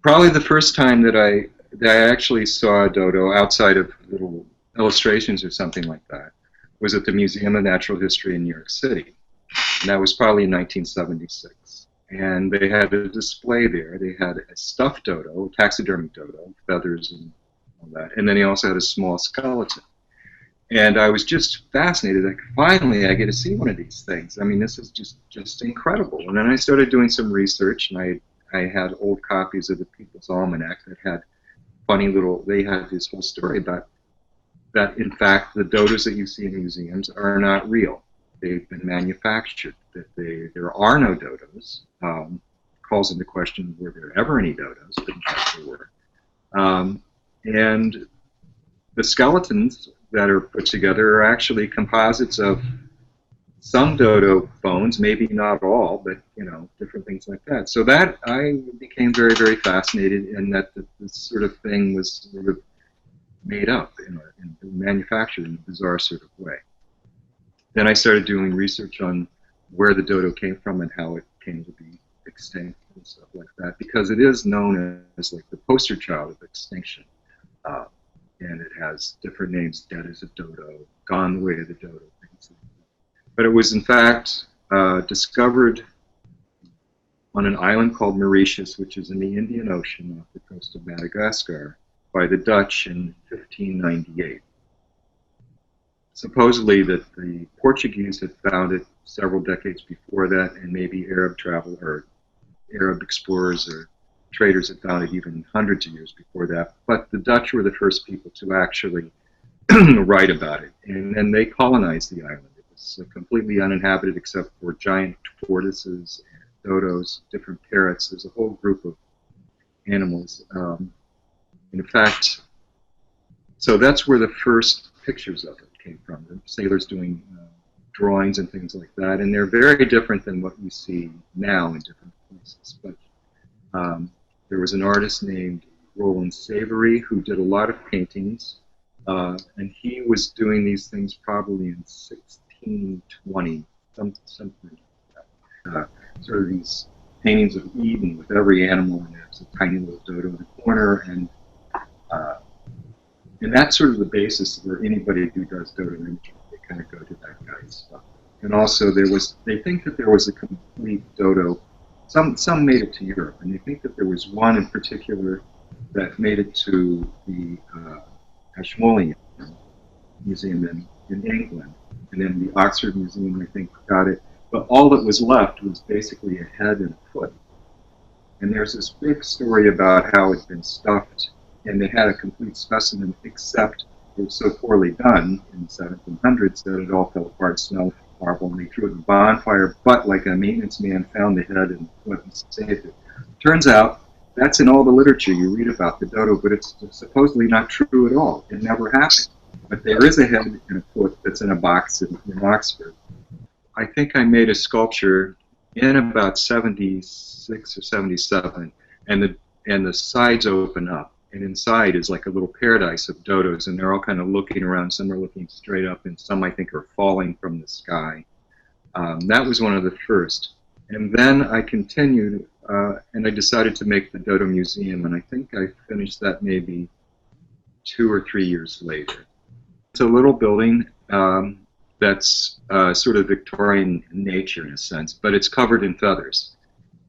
Probably the first time that I actually saw a dodo outside of little illustrations or something like that was at the Museum of Natural History in New York City. And that was probably in 1976. And they had a display there. They had a stuffed dodo, a taxidermic dodo, feathers and all that. And then they also had a small skeleton. And I was just fascinated. Like, finally, I get to see one of these things. I mean, this is just incredible. And then I started doing some research, and I had old copies of the People's Almanac that had funny little, they had this whole story about that, in fact, the dodos that you see in museums are not real. They've been manufactured, that there are no dodos. Calls into question, were there ever any dodos? But in fact, there were. And the skeletons that are put together are actually composites of some dodo bones, maybe not all, but different things like that. So that I became very, very fascinated in that this sort of thing was sort of made up and manufactured in a bizarre sort of way. Then I started doing research on where the dodo came from and how it came to be extinct and stuff like that, because it is known as like the poster child of extinction. And it has different names: Dead as a Dodo, Gone the Way of the Dodo, things like that. But it was in fact discovered on an island called Mauritius, which is in the Indian Ocean off the coast of Madagascar, by the Dutch in 1598. Supposedly that the Portuguese had found it several decades before that, and maybe Arab explorers or traders had found it even hundreds of years before that. But the Dutch were the first people to actually write about it, and then they colonized the island. It was completely uninhabited except for giant tortoises, dodos, different parrots. There's a whole group of animals. In fact, so that's where the first pictures of it came from. The sailors doing drawings and things like that, and they're very different than what we see now in different places. But there was an artist named Roland Savory who did a lot of paintings, and he was doing these things probably in 1620, something like that. Sort of these paintings of Eden with every animal, and there's a tiny little dodo in the corner, and that's sort of the basis for anybody who does dodo imaging. They kind of go to that guy's stuff. And also they think that there was a complete dodo. Some made it to Europe, and they think that there was one in particular that made it to the Ashmolean Museum in England, and then the Oxford Museum, I think, got it. But all that was left was basically a head and a foot. And there's this big story about how it had been stuffed, and they had a complete specimen, except it was so poorly done in the 1700s that it all fell apart, smelled horrible, and they threw it in a bonfire. But like a maintenance man found the head and foot and saved it. Turns out that's in all the literature you read about the dodo, but it's supposedly not true at all. It never happened. But there is a head and a foot that's in a box in Oxford. I think I made a sculpture in about 76 or 77, and the sides open up, and inside is like a little paradise of dodos, and they're all kind of looking around. Some are looking straight up, and some I think are falling from the sky. That was one of the first. And then I continued, and I decided to make the Dodo Museum, and I think I finished that maybe 2 or 3 years later. It's a little building that's sort of Victorian in nature in a sense, but it's covered in feathers.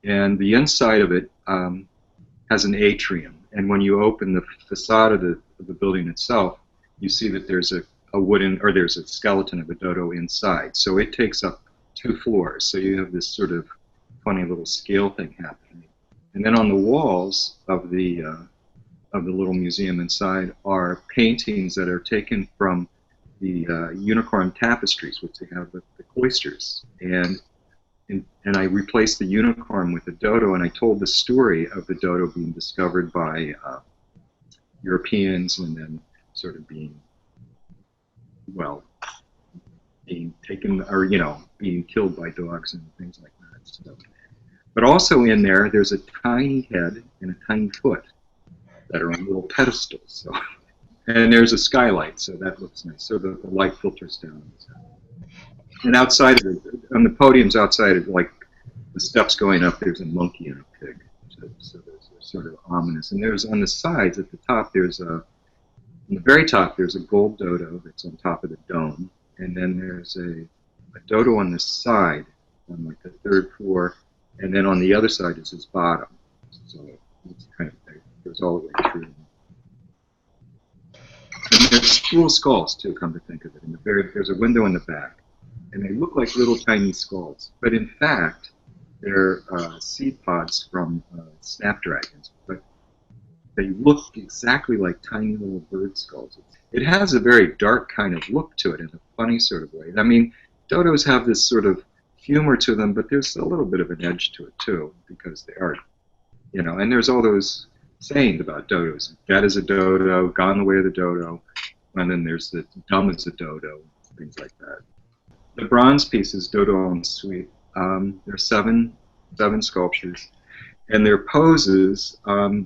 And the inside of it has an atrium. And when you open the facade of the building itself, you see that there's there's a skeleton of a dodo inside. So it takes up 2 floors. So you have this sort of funny little scale thing happening. And then on the walls of the little museum inside are paintings that are taken from the unicorn tapestries, which they have with the cloisters. And I replaced the unicorn with the dodo, and I told the story of the dodo being discovered by Europeans and then sort of being taken, or being killed by dogs and things like that. So, but also in there's a tiny head and a tiny foot that are on little pedestals. So, and there's a skylight, so that looks nice. So the light filters down. And outside of it, on the podiums outside of, like, the steps going up, there's a monkey and a pig. So there's sort of ominous. And there's on the sides at the top, on the very top, there's a gold dodo that's on top of the dome. And then there's a dodo on the side, on like the third floor. And then on the other side is his bottom. So it's kind of, it goes all the way through. And there's school skulls, too, come to think of it. There's a window in the back. And they look like little tiny skulls. But in fact, they're seed pods from snapdragons. But they look exactly like tiny little bird skulls. It has a very dark kind of look to it in a funny sort of way. I mean, dodos have this sort of humor to them, but there's a little bit of an edge to it, too, because they are, you know, and there's all those sayings about dodos. Dead as a dodo, gone the way of the dodo, and then there's the dumb as a dodo, things like that. The bronze pieces, Dodo en Suite, there are seven sculptures, and their poses, a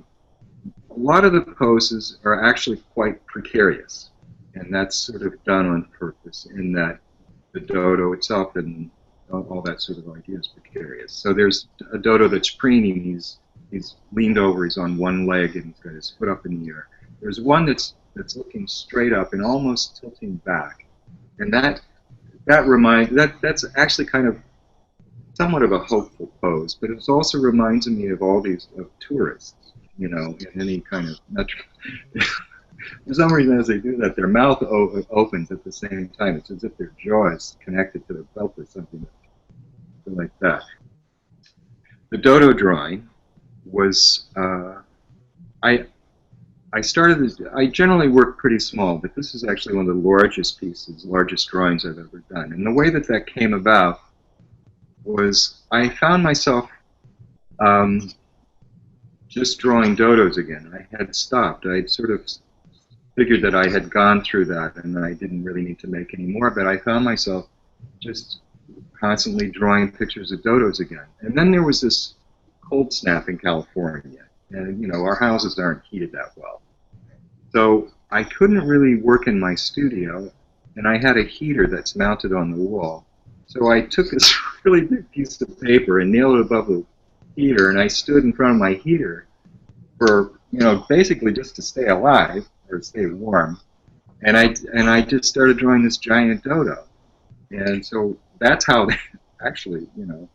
lot of the poses are actually quite precarious, and that's sort of done on purpose in that the dodo itself and all that sort of idea is precarious. So there's a dodo that's preening, he's leaned over, he's on one leg, and he's got his foot up in the air. There's one that's looking straight up and almost tilting back, and that's actually kind of somewhat of a hopeful pose, but it also reminds me of all these tourists, you know, in any kind of metro. For some reason, as they do that, their mouth opens at the same time. It's as if their jaw is connected to their belt or something like that. The dodo drawing was, I generally work pretty small, but this is actually one of the largest pieces, largest drawings I've ever done. And the way that came about was I found myself just drawing dodos again. I had stopped. I had sort of figured that I had gone through that and I didn't really need to make any more, but I found myself just constantly drawing pictures of dodos again. And then there was this cold snap in California, and you know, our houses aren't heated that well. So I couldn't really work in my studio, and I had a heater that's mounted on the wall. So I took this really big piece of paper and nailed it above the heater, and I stood in front of my heater for, you know, basically just to stay alive or stay warm. And I just started drawing this giant dodo. And so that's how, actually, you know,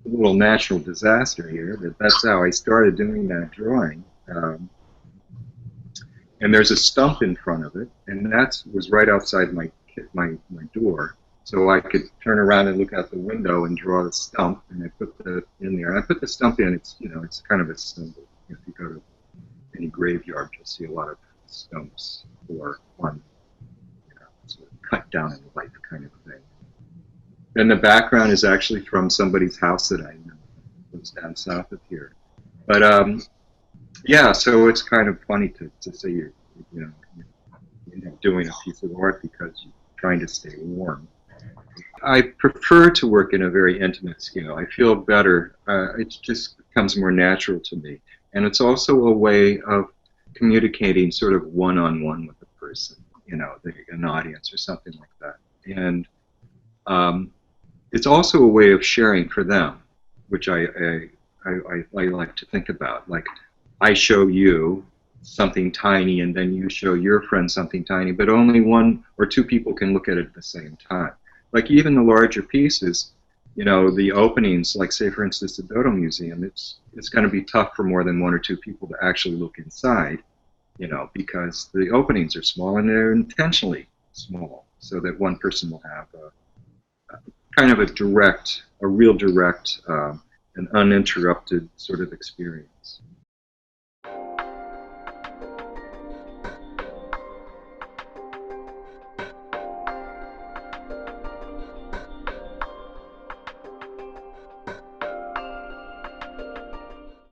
a little natural disaster here, but that's how I started doing that drawing. And there's a stump in front of it, and that was right outside my door. So I could turn around and look out the window and draw the stump, and I put that in there. And I put the stump in. It's, you know, it's kind of a symbol. If you go to any graveyard, you'll see a lot of stumps for one, you know, sort of cut down in life kind of thing. Then the background is actually from somebody's house that I know. It was down south of here. But yeah, so it's kind of funny to say you're doing a piece of art because you're trying to stay warm. I prefer to work in a very intimate scale. I feel better. It just becomes more natural to me. And it's also a way of communicating sort of one-on-one with a person, you know, an audience or something like that. And it's also a way of sharing for them, which I like to think about. Like, I show you something tiny, and then you show your friend something tiny, but only one or two people can look at it at the same time. Like even the larger pieces, you know, the openings, like say for instance the Dodo Museum, it's going to be tough for more than one or two people to actually look inside, you know, because the openings are small and they're intentionally small, so that one person will have kind of a real direct, and uninterrupted sort of experience.